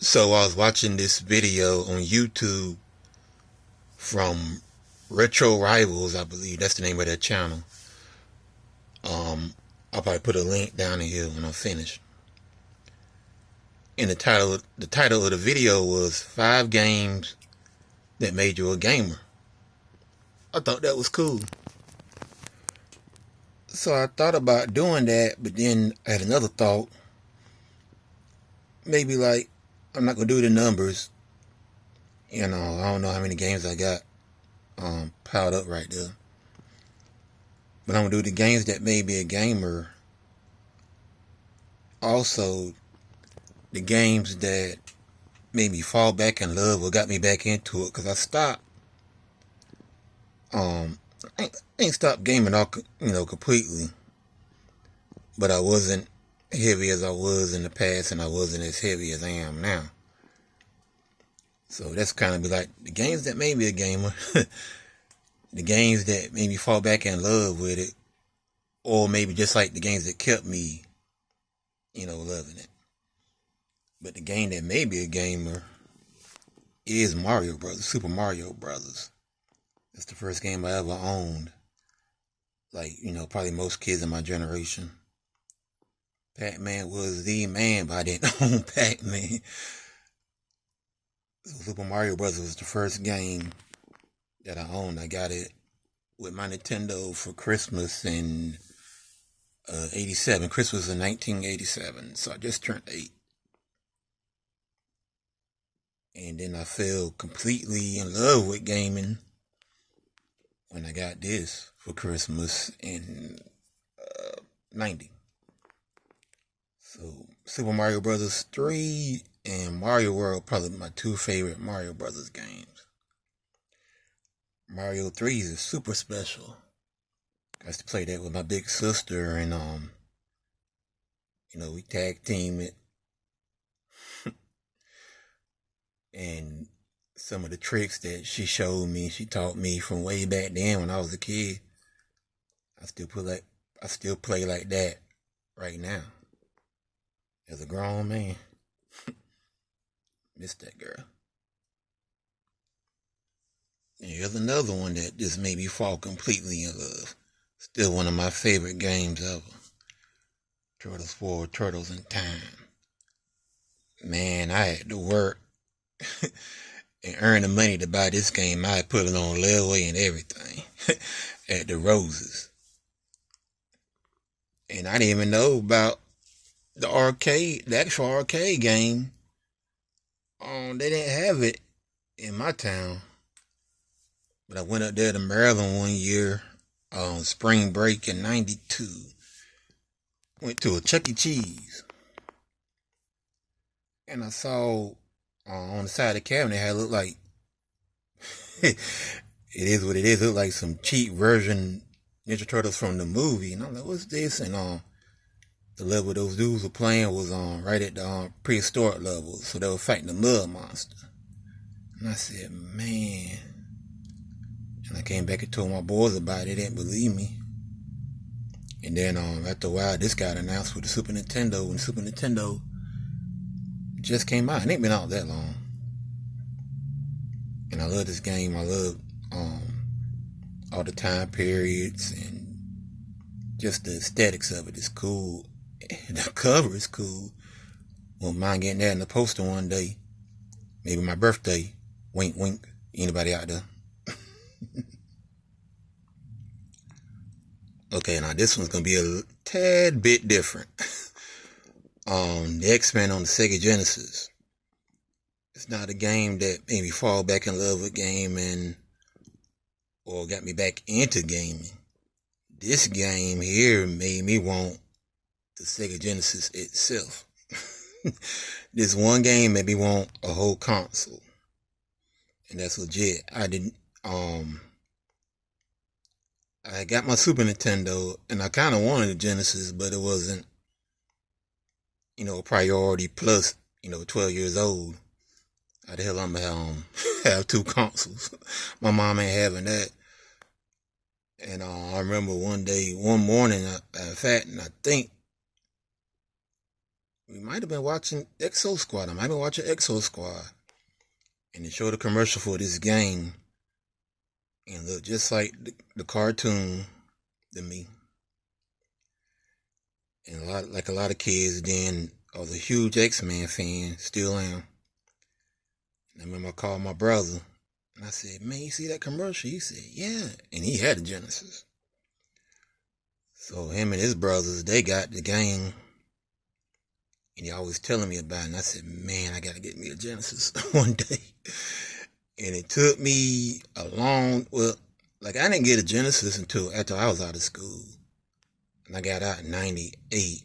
So I was watching this video on YouTube from Retro Rivals, I believe that's the name of their channel. I'll probably put a link down in here when I'm finished. And the title of the video was 5 games that made you a gamer. I thought that was cool. So I thought about doing that, but then I had another thought. Maybe like I'm not gonna do the numbers. I don't know how many games I got piled up right there. But I'm gonna do the games that made me a gamer. Also, the games that made me fall back in love or got me back into it. Cause I stopped. I ain't stopped gaming all completely. But I wasn't heavy as I was in the past, and I wasn't as heavy as I am now. So that's kind of be like the games that made me a gamer. The games that made me fall back in love with it, or maybe just like the games that kept me, loving it. But the game that made me a gamer is Mario Brothers, Super Mario Brothers. That's the first game I ever owned. Like, probably most kids in my generation. Pac-Man was the man, but I didn't own Pac-Man. So Super Mario Brothers was the first game that I owned. I got it with my Nintendo for Christmas in 87. Christmas in 1987. So I just turned 8. And then I fell completely in love with gaming when I got this for Christmas in 90. So Super Mario Brothers 3 and Mario World, probably my two favorite Mario Brothers games. Mario 3 is super special. I used to play that with my big sister, and we tag team it. And some of the tricks that she showed me, she taught me from way back then when I was a kid. I still play like that right now. As a grown man. Miss that girl. And here's another one that just made me fall completely in love. Still one of my favorite games ever. Turtles 4, Turtles in Time. Man, I had to work and earn the money to buy this game. I put it on layaway and everything at the Roses. And I didn't even know about the actual arcade game. They didn't have it in my town. But I went up there to Maryland one year on spring break in 92. Went to a Chuck E. Cheese. And I saw on the side of the cabinet how it looked like it is what it is. It looked like some cheap version Ninja Turtles from the movie. And I'm like, what's this? And the level those dudes were playing was right at the prehistoric level. So they were fighting the mud monster. And I said, man. And I came back and told my boys about it. They didn't believe me. And then after a while, this got announced for the Super Nintendo. When the Super Nintendo just came out. It ain't been out that long. And I love this game. I love all the time periods and just the aesthetics of it is cool. And the cover is cool. Won't mind getting that in the poster one day. Maybe my birthday. Wink, wink. Anybody out there? Okay, now this one's gonna be a tad bit different. The X-Men on the Sega Genesis. It's not a game that made me fall back in love with gaming or got me back into gaming. This game here made me want the Sega Genesis itself. This one game made me want a whole console. And that's legit. I got my Super Nintendo and I kind of wanted a Genesis, but it wasn't, a priority plus, 12 years old. How the hell I'm gonna have two consoles? My mom ain't having that. And I remember one morning, I think we might have been watching Exo Squad. I might have been watching Exo Squad. And they showed a commercial for this game. And looked just like the cartoon to me. And a lot of kids then, I was a huge X-Men fan, still am. And I remember I called my brother. And I said, man, you see that commercial? He said, yeah. And he had a Genesis. So him and his brothers, they got the game. And he always telling me about it. And I said, man, I got to get me a Genesis one day. And it took me I didn't get a Genesis until after I was out of school. And I got out in 98.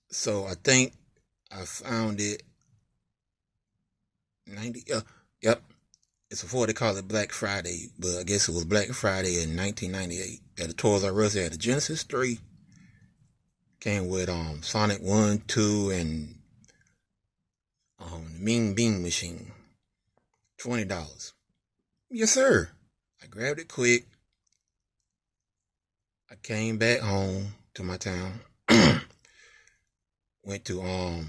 So I think I found it 90, yep. It's before they call it Black Friday, but I guess it was Black Friday in 1998. At the Toys R Us, they had the Genesis 3. Came with Sonic 1, 2, and the Mean Bean Machine. $20. Yes, sir. I grabbed it quick. I came back home to my town. Went to it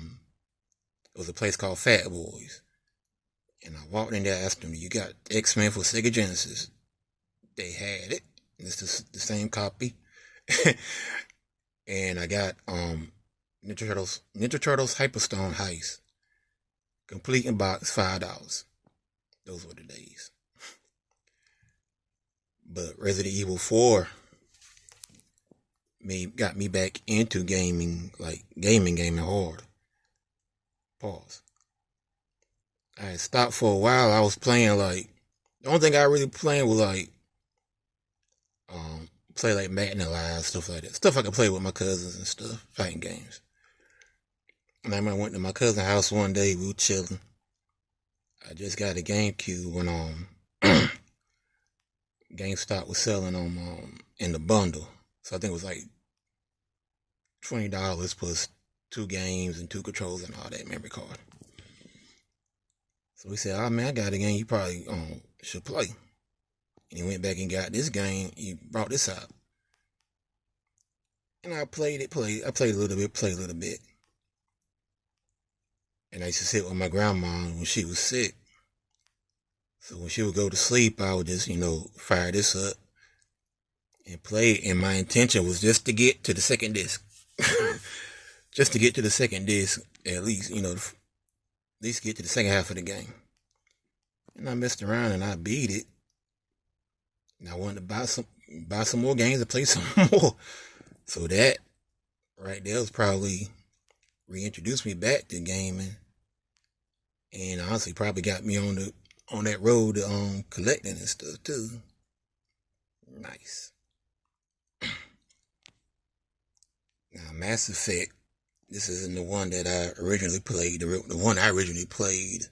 was a place called Fat Boys. And I walked in there, asked them, you got X-Men for Sega Genesis? They had it. It's the same copy. And I got Ninja Turtles Hyperstone Heist. Complete in box, $5. Those were the days. But Resident Evil 4 got me back into gaming, like gaming hard. Pause. I had stopped for a while. I was playing the only thing I really playing was play like Madden Live, stuff like that. Stuff I could play with my cousins and stuff, fighting games. And I remember I went to my cousin's house one day, we were chilling. I just got a GameCube when GameStop was selling them in the bundle. So I think it was like $20 plus 2 games and 2 controllers and all that memory card. So we said, oh man, I got a game you probably should play. And he went back and got this game. He brought this out. And I played it. I played a little bit. And I used to sit with my grandma when she was sick. So when she would go to sleep, I would just, fire this up and play. And my intention was just to get to the second disc. Just to get to the second disc, at least, at least get to the second half of the game. And I messed around and I beat it. And I wanted to buy some more games and play some more. So that right there was probably reintroduced me back to gaming. And honestly probably got me on that road to collecting and stuff too. Nice. Now Mass Effect, this isn't the one that I originally played. The one I originally played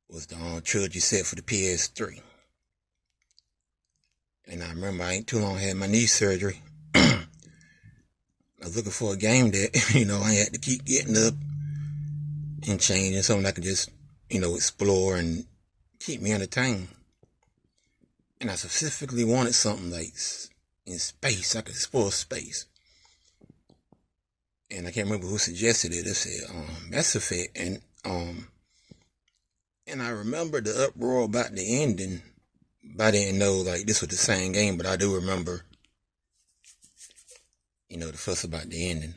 was the trilogy set for the PS3. And I remember I ain't too long had my knee surgery. I was looking for a game that, I had to keep getting up and changing, something I could just, explore and keep me entertained. And I specifically wanted something like in space. I could explore space. And I can't remember who suggested it. They said Mass Effect. And I remember the uproar about the ending. But I didn't know this was the same game, but I do remember, the fuss about the ending.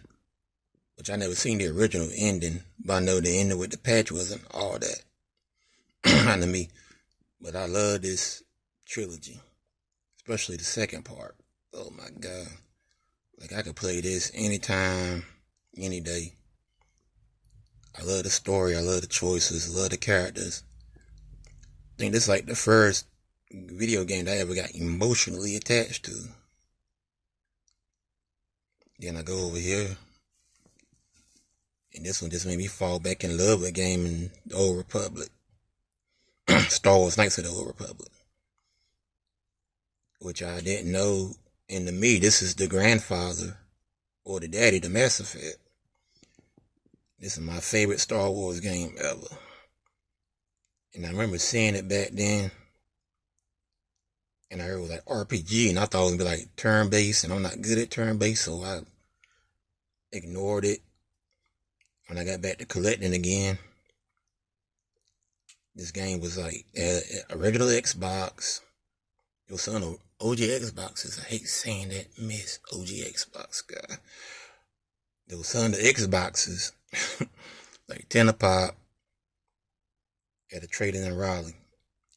Which I never seen the original ending, but I know the ending with the patch wasn't all that to me. But I love this trilogy, especially the second part. Oh my God. I could play this anytime, any day. I love the story, I love the choices, I love the characters. I think this is the first video game that I ever got emotionally attached to. Then I go over here, and this one just made me fall back in love with a game in the Old Republic. Star Wars Knights of the Old Republic. Which I didn't know, and to me, this is the grandfather, or the daddy, to Mass Effect. This is my favorite Star Wars game ever. And I remember seeing it back then, and I heard it was RPG, and I thought it would be turn-based, and I'm not good at turn-based, so ignored it. When I got back to collecting again, this game was like a regular Xbox. It was on the OG Xboxes. I hate saying that, miss OG Xbox guy. There was some of the Xboxes, like 10 a pop, at a trading in Raleigh.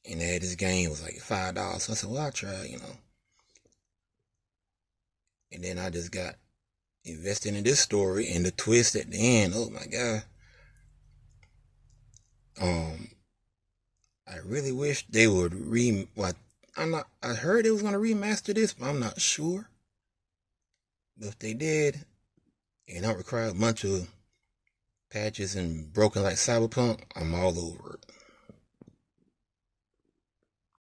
And they had this game, it was like $5. So I said, well, I'll try. And then I just got invested in this story and the twist at the end. Oh my God. I really wish they would I heard they was gonna remaster this, but I'm not sure. But if they did, and don't require a bunch of patches and broken like Cyberpunk, I'm all over it.